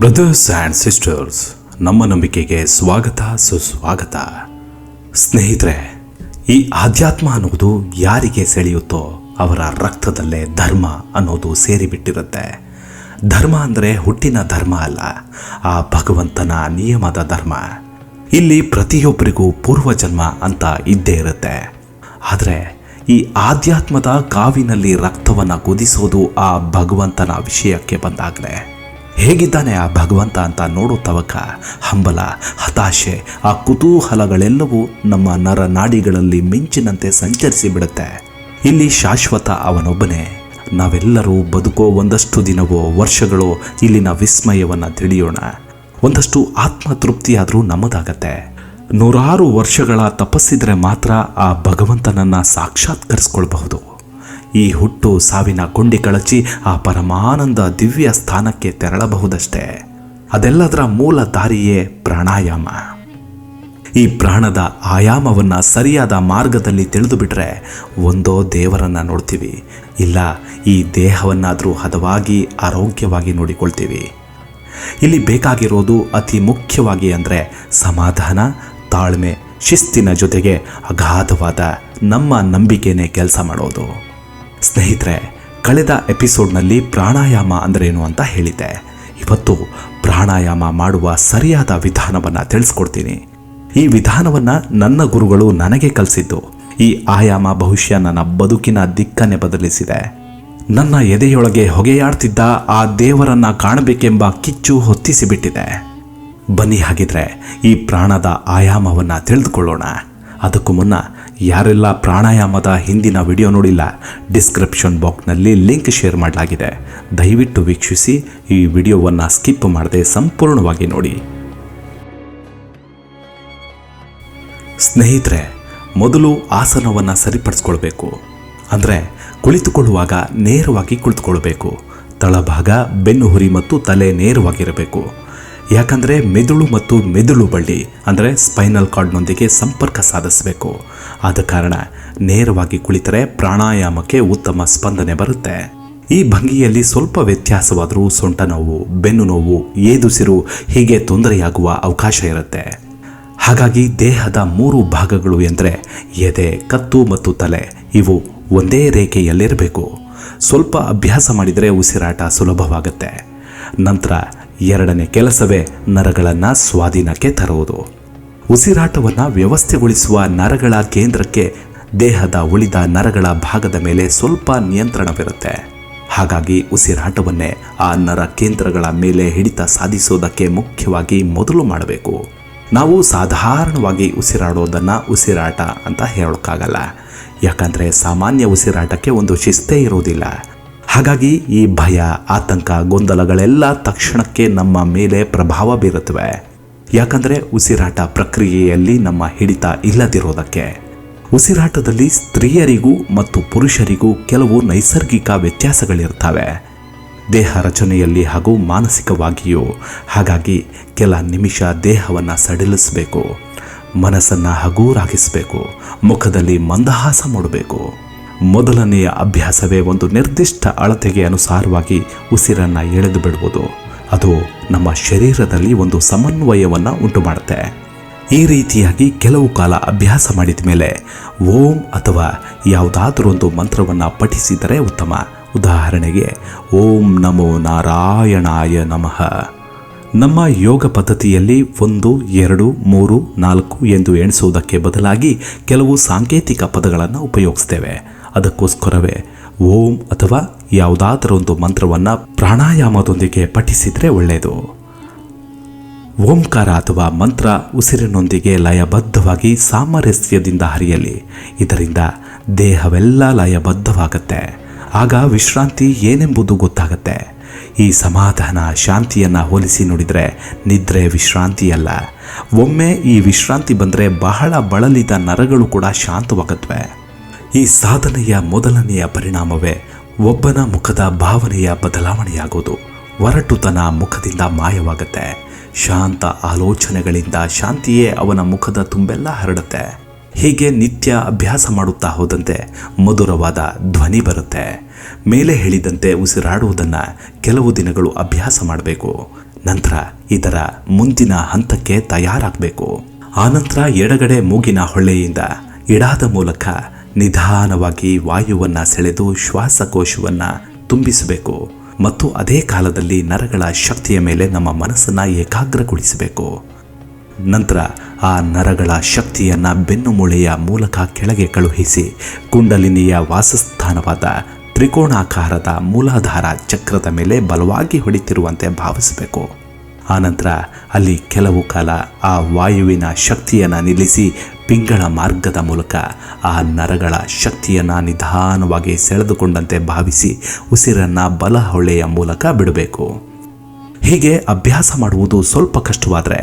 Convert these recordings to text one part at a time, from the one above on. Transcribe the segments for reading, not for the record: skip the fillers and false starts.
Brothers and sisters, ನಮ್ಮ ನಂಬಿಕೆಗೆ ಸ್ವಾಗತ ಸುಸ್ವಾಗತ. ಸ್ನೇಹಿತರೆ, ಈ ಆಧ್ಯಾತ್ಮ ಅನ್ನೋದು ಯಾರಿಗೆ ಸೆಳೆಯುತ್ತೋ ಅವರ ರಕ್ತದಲ್ಲೇ ಧರ್ಮ ಅನ್ನೋದು ಸೇರಿಬಿಟ್ಟಿರುತ್ತೆ. ಧರ್ಮ ಅಂದರೆ ಹುಟ್ಟಿನ ಧರ್ಮ ಅಲ್ಲ, ಆ ಭಗವಂತನ ನಿಯಮದ ಧರ್ಮ. ಇಲ್ಲಿ ಪ್ರತಿಯೊಬ್ಬರಿಗೂ ಪೂರ್ವಜನ್ಮ ಅಂತ ಇದ್ದೇ ಇರುತ್ತೆ. ಆದರೆ ಈ ಆಧ್ಯಾತ್ಮದ ಕಾವಿನಲ್ಲಿ ರಕ್ತವನ್ನು ಕುದಿಸೋದು ಆ ಭಗವಂತನ ವಿಷಯಕ್ಕೆ ಬಂದಾಗಲೇ ಹೇಗಿದ್ದಾನೆ ಆ ಭಗವಂತ ಅಂತ ನೋಡೋ ತವಕ ಹಂಬಲ, ಹತಾಶೆ, ಆ ಕುತೂಹಲಗಳೆಲ್ಲವೂ ನಮ್ಮ ನರನಾಡಿಗಳಲ್ಲಿ ಮಿಂಚಿನಂತೆ ಸಂಚರಿಸಿ ಬಿಡುತ್ತೆ. ಇಲ್ಲಿ ಶಾಶ್ವತ ಅವನೊಬ್ಬನೇ. ನಾವೆಲ್ಲರೂ ಬದುಕೋ ಒಂದಷ್ಟು ದಿನವೋ ವರ್ಷಗಳೋ ಇಲ್ಲಿನ ವಿಸ್ಮಯವನ್ನು ತಿಳಿಯೋಣ. ಒಂದಷ್ಟು ಆತ್ಮತೃಪ್ತಿಯಾದರೂ ನಮ್ಮದಾಗತ್ತೆ. ನೂರಾರು ವರ್ಷಗಳ ತಪಸ್ಸಿದ್ರೆ ಮಾತ್ರ ಆ ಭಗವಂತನನ್ನು ಸಾಕ್ಷಾತ್ಕರಿಸ್ಕೊಳ್ಬಹುದು. ಈ ಹುಟ್ಟು ಸಾವಿನ ಕೊಂಡಿ ಕಳಚಿ ಆ ಪರಮಾನಂದ ದಿವ್ಯ ಸ್ಥಾನಕ್ಕೆ ತೆರಳಬಹುದಷ್ಟೇ. ಅದೆಲ್ಲದರ ಮೂಲ ದಾರಿಯೇ ಪ್ರಾಣಾಯಾಮ. ಈ ಪ್ರಾಣದ ಆಯಾಮವನ್ನು ಸರಿಯಾದ ಮಾರ್ಗದಲ್ಲಿ ತಿಳಿದು ಬಿಟ್ರೆ ಒಂದೋ ದೇವರನ್ನು ನೋಡ್ತೀವಿ, ಇಲ್ಲ ಈ ದೇಹವನ್ನಾದರೂ ಹದವಾಗಿ ಆರೋಗ್ಯವಾಗಿ ನೋಡಿಕೊಳ್ತೀವಿ. ಇಲ್ಲಿ ಬೇಕಾಗಿರೋದು ಅತಿ ಮುಖ್ಯವಾಗಿ ಅಂದರೆ ಸಮಾಧಾನ, ತಾಳ್ಮೆ, ಶಿಸ್ತಿನ ಜೊತೆಗೆ ಅಗಾಧವಾದ ನಮ್ಮ ನಂಬಿಕೆನೇ ಕೆಲಸ ಮಾಡೋದು. ಸ್ನೇಹಿತರೆ, ಕಳೆದ ಎಪಿಸೋಡ್ನಲ್ಲಿ ಪ್ರಾಣಾಯಾಮ ಅಂದ್ರೇನು ಅಂತ ಹೇಳಿದ್ದೆ. ಇವತ್ತು ಪ್ರಾಣಾಯಾಮ ಮಾಡುವ ಸರಿಯಾದ ವಿಧಾನವನ್ನು ತಿಳಿಸ್ಕೊಡ್ತೀನಿ. ಈ ವಿಧಾನವನ್ನು ನನ್ನ ಗುರುಗಳು ನನಗೆ ಕಲಿಸಿದ್ದು. ಈ ಆಯಾಮ ಬಹುಶಃ ನನ್ನ ಬದುಕಿನ ದಿಕ್ಕನ್ನೇ ಬದಲಿಸಿದೆ. ನನ್ನ ಎದೆಯೊಳಗೆ ಹೊಗೆಯಾಡ್ತಿದ್ದ ಆ ದೇವರನ್ನು ಕಾಣಬೇಕೆಂಬ ಕಿಚ್ಚು ಹೊತ್ತಿಸಿಬಿಟ್ಟಿದೆ. ಬನ್ನಿ ಹಾಗಿದ್ರೆ ಈ ಪ್ರಾಣದ ಆಯಾಮವನ್ನು ತಿಳಿದುಕೊಳ್ಳೋಣ. ಅದಕ್ಕೂ ಮುನ್ನ ಯಾರೆಲ್ಲ ಪ್ರಾಣಾಯಾಮದ ಹಿಂದಿನ ವಿಡಿಯೋ ನೋಡಿಲ್ಲ, ಡಿಸ್ಕ್ರಿಪ್ಷನ್ ಬಾಕ್ಸ್ನಲ್ಲಿ ಲಿಂಕ್ ಶೇರ್ ಮಾಡಲಾಗಿದೆ. ದಯವಿಟ್ಟು ವೀಕ್ಷಿಸಿ. ಈ ವಿಡಿಯೋವನ್ನು ಸ್ಕಿಪ್ ಮಾಡದೆ ಸಂಪೂರ್ಣವಾಗಿ ನೋಡಿ. ಸ್ನೇಹಿತರೆ, ಮೊದಲು ಆಸನವನ್ನು ಸರಿಪಡಿಸ್ಕೊಳ್ಬೇಕು. ಅಂದರೆ ಕುಳಿತುಕೊಳ್ಳುವಾಗ ನೇರವಾಗಿ ಕುಳಿತುಕೊಳ್ಬೇಕು. ತಳಭಾಗ, ಬೆನ್ನುಹುರಿ ಮತ್ತು ತಲೆ ನೇರವಾಗಿರಬೇಕು. ಯಾಕಂದರೆ ಮೆದುಳು ಮತ್ತು ಮೆದುಳು ಬಳ್ಳಿ ಅಂದರೆ ಸ್ಪೈನಲ್ ಕಾರ್ಡ್ನೊಂದಿಗೆ ಸಂಪರ್ಕ ಸಾಧಿಸಬೇಕು. ಆದ ಕಾರಣ ನೇರವಾಗಿ ಕುಳಿತರೆ ಪ್ರಾಣಾಯಾಮಕ್ಕೆ ಉತ್ತಮ ಸ್ಪಂದನೆ ಬರುತ್ತೆ. ಈ ಭಂಗಿಯಲ್ಲಿ ಸ್ವಲ್ಪ ವ್ಯತ್ಯಾಸವಾದರೂ ಸೊಂಟ ನೋವು, ಬೆನ್ನು ನೋವು, ಏದುಸಿರು ಹೀಗೆ ತೊಂದರೆಯಾಗುವ ಅವಕಾಶ ಇರುತ್ತೆ. ಹಾಗಾಗಿ ದೇಹದ 3 ಭಾಗಗಳು ಎಂದರೆ ಎದೆ, ಕತ್ತು ಮತ್ತು ತಲೆ ಇವು ಒಂದೇ ರೇಖೆಯಲ್ಲಿರಬೇಕು. ಸ್ವಲ್ಪ ಅಭ್ಯಾಸ ಮಾಡಿದರೆ ಉಸಿರಾಟ ಸುಲಭವಾಗುತ್ತೆ. ನಂತರ ಎರಡನೇ ಕೆಲಸವೇ ನರಗಳನ್ನು ಸ್ವಾಧೀನಕ್ಕೆ ತರುವುದು. ಉಸಿರಾಟವನ್ನು ವ್ಯವಸ್ಥೆಗೊಳಿಸುವ ನರಗಳ ಕೇಂದ್ರಕ್ಕೆ ದೇಹದ ಉಳಿದ ನರಗಳ ಭಾಗದ ಮೇಲೆ ಸ್ವಲ್ಪ ನಿಯಂತ್ರಣವಿರುತ್ತೆ. ಹಾಗಾಗಿ ಉಸಿರಾಟವನ್ನೇ ಆ ನರ ಕೇಂದ್ರಗಳ ಮೇಲೆ ಹಿಡಿತ ಸಾಧಿಸೋದಕ್ಕೆ ಮುಖ್ಯವಾಗಿ ಮೊದಲು ಮಾಡಬೇಕು. ನಾವು ಸಾಧಾರಣವಾಗಿ ಉಸಿರಾಡೋದನ್ನು ಉಸಿರಾಟ ಅಂತ ಹೇಳೋಕ್ಕಾಗಲ್ಲ. ಯಾಕಂದರೆ ಸಾಮಾನ್ಯ ಉಸಿರಾಟಕ್ಕೆ ಒಂದು ಶಿಸ್ತೇ ಇರೋದಿಲ್ಲ. ಹಾಗಾಗಿ ಈ ಭಯ, ಆತಂಕ, ಗೊಂದಲಗಳೆಲ್ಲ ತಕ್ಷಣಕ್ಕೆ ನಮ್ಮ ಮೇಲೆ ಪ್ರಭಾವ ಬೀರುತ್ತವೆ. ಯಾಕಂದರೆ ಉಸಿರಾಟ ಪ್ರಕ್ರಿಯೆಯಲ್ಲಿ ನಮ್ಮ ಹಿಡಿತ ಇಲ್ಲದಿರೋದಕ್ಕೆ. ಉಸಿರಾಟದಲ್ಲಿ ಸ್ತ್ರೀಯರಿಗೂ ಮತ್ತು ಪುರುಷರಿಗೂ ಕೆಲವು ನೈಸರ್ಗಿಕ ವ್ಯತ್ಯಾಸಗಳಿರ್ತವೆ, ದೇಹ ರಚನೆಯಲ್ಲಿ ಹಾಗೂ ಮಾನಸಿಕವಾಗಿಯೂ. ಹಾಗಾಗಿ ಕೆಲ ನಿಮಿಷ ದೇಹವನ್ನು ಸಡಿಲಿಸಬೇಕು, ಮನಸ್ಸನ್ನು ಹಗೂರಾಗಿಸಬೇಕು, ಮುಖದಲ್ಲಿ ಮಂದಹಾಸ ಮೂಡಬೇಕು. ಮೊದಲನೆಯ ಅಭ್ಯಾಸವೇ ಒಂದು ನಿರ್ದಿಷ್ಟ ಅಳತೆಗೆ ಅನುಸಾರವಾಗಿ ಉಸಿರನ್ನು ಎಳೆದು ಬಿಡುವುದು. ಅದು ನಮ್ಮ ಶರೀರದಲ್ಲಿ ಒಂದು ಸಮನ್ವಯವನ್ನು ಉಂಟು ಮಾಡುತ್ತೆ. ಈ ರೀತಿಯಾಗಿ ಕೆಲವು ಕಾಲ ಅಭ್ಯಾಸ ಮಾಡಿದ ಮೇಲೆ ಓಂ ಅಥವಾ ಯಾವುದಾದರೊಂದು ಮಂತ್ರವನ್ನು ಪಠಿಸಿದರೆ ಉತ್ತಮ. ಉದಾಹರಣೆಗೆ ಓಂ ನಮೋ ನಾರಾಯಣಾಯ ನಮಃ. ನಮ್ಮ ಯೋಗ ಪದ್ಧತಿಯಲ್ಲಿ 1, 2, 3, 4 ಎಂದು ಎಣಿಸುವುದಕ್ಕೆ ಬದಲಾಗಿ ಕೆಲವು ಸಾಂಕೇತಿಕ ಪದಗಳನ್ನು ಉಪಯೋಗಿಸ್ತೇವೆ. ಅದಕ್ಕೋಸ್ಕರವೇ ಓಂ ಅಥವಾ ಯಾವುದಾದರೊಂದು ಮಂತ್ರವನ್ನು ಪ್ರಾಣಾಯಾಮದೊಂದಿಗೆ ಪಠಿಸಿದರೆ ಒಳ್ಳೆಯದು. ಓಂಕಾರ ಅಥವಾ ಮಂತ್ರ ಉಸಿರಿನೊಂದಿಗೆ ಲಯಬದ್ಧವಾಗಿ ಸಾಮರಸ್ಯದಿಂದ ಹರಿಯಲಿ. ಇದರಿಂದ ದೇಹವೆಲ್ಲ ಲಯಬದ್ಧವಾಗುತ್ತೆ. ಆಗ ವಿಶ್ರಾಂತಿ ಏನೆಂಬುದು ಗೊತ್ತಾಗತ್ತೆ. ಈ ಸಮಾಧಾನ, ಶಾಂತಿಯನ್ನು ಹೋಲಿಸಿ ನೋಡಿದರೆ ನಿದ್ರೆ ವಿಶ್ರಾಂತಿಯಲ್ಲ. ಒಮ್ಮೆ ಈ ವಿಶ್ರಾಂತಿ ಬಂದರೆ ಬಹಳ ಬಳಲಿದ ನರಗಳು ಕೂಡ ಶಾಂತವಾಗುತ್ತವೆ. ಈ ಸಾಧನೆಯ ಮೊದಲನೆಯ ಪರಿಣಾಮವೇ ಒಬ್ಬನ ಮುಖದ ಭಾವನೆಯ ಬದಲಾವಣೆಯಾಗುವುದು. ಒರಟುತನ ಮುಖದಿಂದ ಮಾಯವಾಗುತ್ತೆ. ಶಾಂತ ಆಲೋಚನೆಗಳಿಂದ ಶಾಂತಿಯೇ ಅವನ ಮುಖದ ತುಂಬೆಲ್ಲ ಹರಡುತ್ತೆ. ಹೀಗೆ ನಿತ್ಯ ಅಭ್ಯಾಸ ಮಾಡುತ್ತಾ ಹೋದಂತೆ ಮಧುರವಾದ ಧ್ವನಿ ಬರುತ್ತೆ. ಮೇಲೆ ಹೇಳಿದಂತೆ ಉಸಿರಾಡುವುದನ್ನು ಕೆಲವು ದಿನಗಳು ಅಭ್ಯಾಸ ಮಾಡಬೇಕು. ನಂತರ ಇದರ ಮುಂದಿನ ಹಂತಕ್ಕೆ ತಯಾರಾಗಬೇಕು. ಆನಂತರ ಎಡಗಡೆ ಮೂಗಿನ ಹೊಳ್ಳೆಯಿಂದ ಇಡಾದ ಮೂಲಕ ನಿಧಾನವಾಗಿ ವಾಯುವನ್ನು ಸೆಳೆದು ಶ್ವಾಸಕೋಶವನ್ನು ತುಂಬಿಸಬೇಕು ಮತ್ತು ಅದೇ ಕಾಲದಲ್ಲಿ ನರಗಳ ಶಕ್ತಿಯ ಮೇಲೆ ನಮ್ಮ ಮನಸ್ಸನ್ನು ಏಕಾಗ್ರಗೊಳಿಸಬೇಕು. ನಂತರ ಆ ನರಗಳ ಶಕ್ತಿಯನ್ನು ಬೆನ್ನುಮೂಳೆಯ ಮೂಲಕ ಕೆಳಗೆ ಕಳುಹಿಸಿ ಕುಂಡಲಿನಿಯ ವಾಸಸ್ಥಾನವಾದ ತ್ರಿಕೋಣಾಕಾರದ ಮೂಲಾಧಾರ ಚಕ್ರದ ಮೇಲೆ ಬಲವಾಗಿ ಹೊಡಿತಿರುವಂತೆ ಭಾವಿಸಬೇಕು. ಆನಂತರ ಅಲ್ಲಿ ಕೆಲವು ಕಾಲ ಆ ವಾಯುವಿನ ಶಕ್ತಿಯನ್ನು ನಿಲ್ಲಿಸಿ ಪಿಂಗಳ ಮಾರ್ಗದ ಮೂಲಕ ಆ ನರಗಳ ಶಕ್ತಿಯನ್ನು ನಿಧಾನವಾಗಿ ಸೆಳೆದುಕೊಂಡಂತೆ ಭಾವಿಸಿ ಉಸಿರನ್ನು ಬಲ ಹೊಳ್ಳೆಯ ಮೂಲಕ ಬಿಡಬೇಕು. ಹೀಗೆ ಅಭ್ಯಾಸ ಮಾಡುವುದು ಸ್ವಲ್ಪ ಕಷ್ಟವಾದರೆ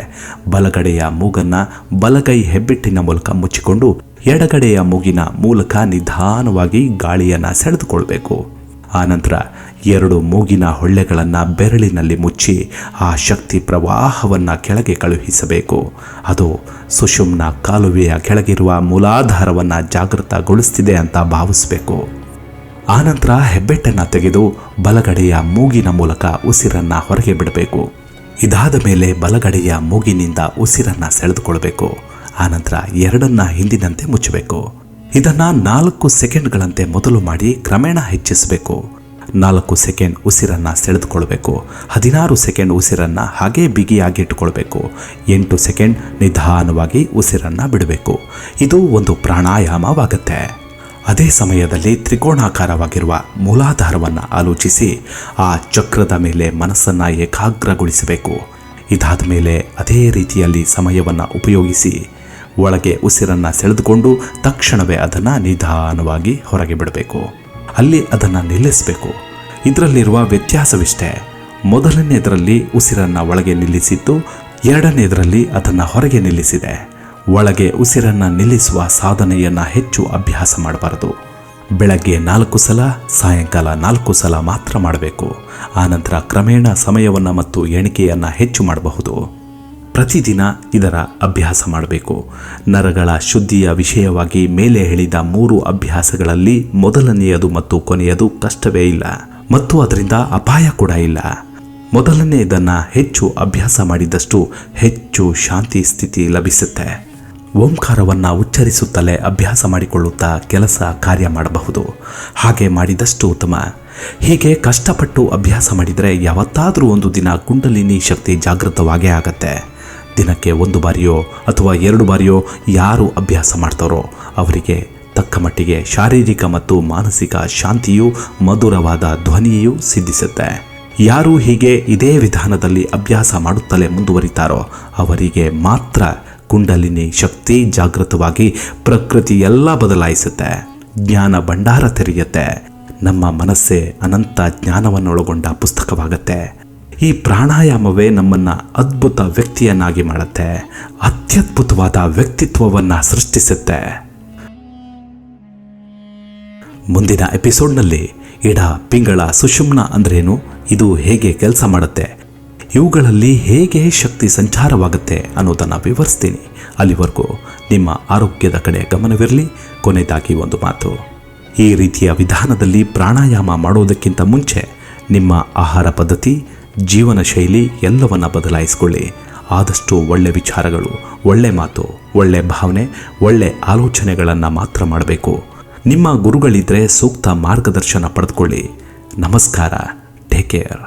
ಬಲಗಡೆಯ ಮೂಗನ್ನು ಬಲಗೈ ಹೆಬ್ಬೆಟ್ಟಿನ ಮೂಲಕ ಮುಚ್ಚಿಕೊಂಡು ಎಡಗಡೆಯ ಮೂಗಿನ ಮೂಲಕ ನಿಧಾನವಾಗಿ ಗಾಳಿಯನ್ನು ಸೆಳೆದುಕೊಳ್ಬೇಕು. ಆನಂತರ 2 ಮೂಗಿನ ಹೊಳ್ಳೆಗಳನ್ನು ಬೆರಳಿನಲ್ಲಿ ಮುಚ್ಚಿ ಆ ಶಕ್ತಿ ಪ್ರವಾಹವನ್ನು ಕೆಳಗೆ ಕಳುಹಿಸಬೇಕು. ಅದು ಸುಷುಮ್ನ ಕಾಲುವೆಯ ಕೆಳಗಿರುವ ಮೂಲಾಧಾರವನ್ನು ಜಾಗೃತಗೊಳಿಸ್ತಿದೆ ಅಂತ ಭಾವಿಸಬೇಕು. ಆನಂತರ ಹೆಬ್ಬೆಟ್ಟನ್ನು ತೆಗೆದು ಬಲಗಡೆಯ ಮೂಗಿನ ಮೂಲಕ ಉಸಿರನ್ನು ಹೊರಗೆ ಬಿಡಬೇಕು. ಇದಾದ ಮೇಲೆ ಬಲಗಡೆಯ ಮೂಗಿನಿಂದ ಉಸಿರನ್ನು ಸೆಳೆದುಕೊಳ್ಬೇಕು. ಆನಂತರ ಎರಡನ್ನ ಹಿಂದಿನಂತೆ ಮುಚ್ಚಬೇಕು. ಇದನ್ನು 4 ಸೆಕೆಂಡ್ಗಳಂತೆ ಮೊದಲು ಮಾಡಿ ಕ್ರಮೇಣ ಹೆಚ್ಚಿಸಬೇಕು. 4 ಸೆಕೆಂಡ್ ಉಸಿರನ್ನು ಸೆಳೆದುಕೊಳ್ಬೇಕು. 16 ಸೆಕೆಂಡ್ ಉಸಿರನ್ನು ಹಾಗೇ ಬಿಗಿಯಾಗಿಟ್ಟುಕೊಳ್ಬೇಕು. 8 ಸೆಕೆಂಡ್ ನಿಧಾನವಾಗಿ ಉಸಿರನ್ನು ಬಿಡಬೇಕು. ಇದು ಒಂದು ಪ್ರಾಣಾಯಾಮವಾಗುತ್ತೆ. ಅದೇ ಸಮಯದಲ್ಲಿ ತ್ರಿಕೋಣಾಕಾರವಾಗಿರುವ ಮೂಲಾಧಾರವನ್ನು ಆಲೋಚಿಸಿ ಆ ಚಕ್ರದ ಮೇಲೆ ಮನಸ್ಸನ್ನು ಏಕಾಗ್ರಗೊಳಿಸಬೇಕು. ಇದಾದ ಮೇಲೆ ಅದೇ ರೀತಿಯಲ್ಲಿ ಸಮಯವನ್ನು ಉಪಯೋಗಿಸಿ ಒಳಗೆ ಉಸಿರನ್ನು ಸೆಳೆದುಕೊಂಡು ತಕ್ಷಣವೇ ಅದನ್ನು ನಿಧಾನವಾಗಿ ಹೊರಗೆ ಬಿಡಬೇಕು. ಅಲ್ಲಿ ಅದನ್ನು ನಿಲ್ಲಿಸಬೇಕು. ಇದರಲ್ಲಿರುವ ವ್ಯತ್ಯಾಸವಿಷ್ಟೇ, ಮೊದಲನೇದರಲ್ಲಿ ಉಸಿರನ್ನು ಒಳಗೆ ನಿಲ್ಲಿಸಿದ್ದು, ಎರಡನೇದರಲ್ಲಿ ಅದನ್ನು ಹೊರಗೆ ನಿಲ್ಲಿಸಿದೆ. ಒಳಗೆ ಉಸಿರನ್ನು ನಿಲ್ಲಿಸುವ ಸಾಧನೆಯನ್ನು ಹೆಚ್ಚು ಅಭ್ಯಾಸ ಮಾಡಬಾರದು. ಬೆಳಗ್ಗೆ 4 ಸಲ, ಸಾಯಂಕಾಲ 4 ಸಲ ಮಾತ್ರ ಮಾಡಬೇಕು. ಆನಂತರ ಕ್ರಮೇಣ ಸಮಯವನ್ನು ಮತ್ತು ಎಣಿಕೆಯನ್ನು ಹೆಚ್ಚು ಮಾಡಬಹುದು. ಪ್ರತಿದಿನ ಇದರ ಅಭ್ಯಾಸ ಮಾಡಬೇಕು. ನರಗಳ ಶುದ್ಧಿಯ ವಿಷಯವಾಗಿ ಮೇಲೆ ಹೇಳಿದ 3 ಅಭ್ಯಾಸಗಳಲ್ಲಿ ಮೊದಲನೆಯದು ಮತ್ತು ಕೊನೆಯದು ಕಷ್ಟವೇ ಇಲ್ಲ ಮತ್ತು ಅದರಿಂದ ಅಪಾಯ ಕೂಡ ಇಲ್ಲ. ಮೊದಲನೆಯದನ್ನು ಹೆಚ್ಚು ಅಭ್ಯಾಸ ಮಾಡಿದಷ್ಟು ಹೆಚ್ಚು ಶಾಂತಿ ಸ್ಥಿತಿ ಲಭಿಸುತ್ತೆ. ಓಂಕಾರವನ್ನು ಉಚ್ಚರಿಸುತ್ತಲೇ ಅಭ್ಯಾಸ ಮಾಡಿಕೊಳ್ಳುತ್ತಾ ಕೆಲಸ ಕಾರ್ಯ ಮಾಡಬಹುದು. ಹಾಗೆ ಮಾಡಿದಷ್ಟು ಉತ್ತಮ. ಹೀಗೆ ಕಷ್ಟಪಟ್ಟು ಅಭ್ಯಾಸ ಮಾಡಿದರೆ ಯಾವತ್ತಾದರೂ ಒಂದು ದಿನ ಕುಂಡಲಿನಿ ಶಕ್ತಿ ಜಾಗೃತವಾಗೇ ಆಗತ್ತೆ. ದಿನಕ್ಕೆ 1 ಬಾರಿಯೋ ಅಥವಾ 2 ಬಾರಿಯೋ ಯಾರು ಅಭ್ಯಾಸ ಮಾಡ್ತಾರೋ ಅವರಿಗೆ ತಕ್ಕ ಮಟ್ಟಿಗೆ ಶಾರೀರಿಕ ಮತ್ತು ಮಾನಸಿಕ ಶಾಂತಿಯೂ ಮಧುರವಾದ ಧ್ವನಿಯೂ ಸಿದ್ಧಿಸುತ್ತೆ. ಯಾರು ಹೀಗೆ ಇದೇ ವಿಧಾನದಲ್ಲಿ ಅಭ್ಯಾಸ ಮಾಡುತ್ತಲೇ ಮುಂದುವರಿತಾರೋ ಅವರಿಗೆ ಮಾತ್ರ ಕುಂಡಲಿನಿ ಶಕ್ತಿ ಜಾಗೃತವಾಗಿ ಪ್ರಕೃತಿ ಎಲ್ಲ ಬದಲಾಯಿಸುತ್ತೆ. ಜ್ಞಾನ ಭಂಡಾರ ತೆರೆಯುತ್ತೆ. ನಮ್ಮ ಮನಸ್ಸೇ ಅನಂತ ಜ್ಞಾನವನ್ನೊಳಗೊಂಡ ಪುಸ್ತಕವಾಗತ್ತೆ. ಈ ಪ್ರಾಣಾಯಾಮವೇ ನಮ್ಮನ್ನು ಅದ್ಭುತ ವ್ಯಕ್ತಿಯನ್ನಾಗಿ ಮಾಡುತ್ತೆ. ಅತ್ಯದ್ಭುತವಾದ ವ್ಯಕ್ತಿತ್ವವನ್ನು ಸೃಷ್ಟಿಸುತ್ತೆ. ಮುಂದಿನ ಎಪಿಸೋಡ್ನಲ್ಲಿ ಎಡ ಪಿಂಗಳ ಸುಷುಮ್ನ ಅಂದ್ರೇನು, ಇದು ಹೇಗೆ ಕೆಲಸ ಮಾಡುತ್ತೆ, ಇವುಗಳಲ್ಲಿ ಹೇಗೆ ಶಕ್ತಿ ಸಂಚಾರವಾಗುತ್ತೆ ಅನ್ನೋದನ್ನು ವಿವರಿಸ್ತೀನಿ. ಅಲ್ಲಿವರೆಗೂ ನಿಮ್ಮ ಆರೋಗ್ಯದ ಕಡೆ ಗಮನವಿರಲಿ. ಕೊನೆಯದಾಗಿ ಒಂದು ಮಾತು, ಈ ರೀತಿಯ ವಿಧಾನದಲ್ಲಿ ಪ್ರಾಣಾಯಾಮ ಮಾಡೋದಕ್ಕಿಂತ ಮುಂಚೆ ನಿಮ್ಮ ಆಹಾರ ಪದ್ಧತಿ, ಜೀವನ ಶೈಲಿ ಎಲ್ಲವನ್ನು ಬದಲಾಯಿಸಿಕೊಳ್ಳಿ. ಆದಷ್ಟು ಒಳ್ಳೆ ವಿಚಾರಗಳು, ಒಳ್ಳೆ ಮಾತು, ಒಳ್ಳೆ ಭಾವನೆ, ಒಳ್ಳೆ ಆಲೋಚನೆಗಳನ್ನು ಮಾತ್ರ ಮಾಡಬೇಕು. ನಿಮ್ಮ ಗುರುಗಳಿದ್ದರೆ ಸೂಕ್ತ ಮಾರ್ಗದರ್ಶನ ಪಡೆದುಕೊಳ್ಳಿ. ನಮಸ್ಕಾರ. Take care.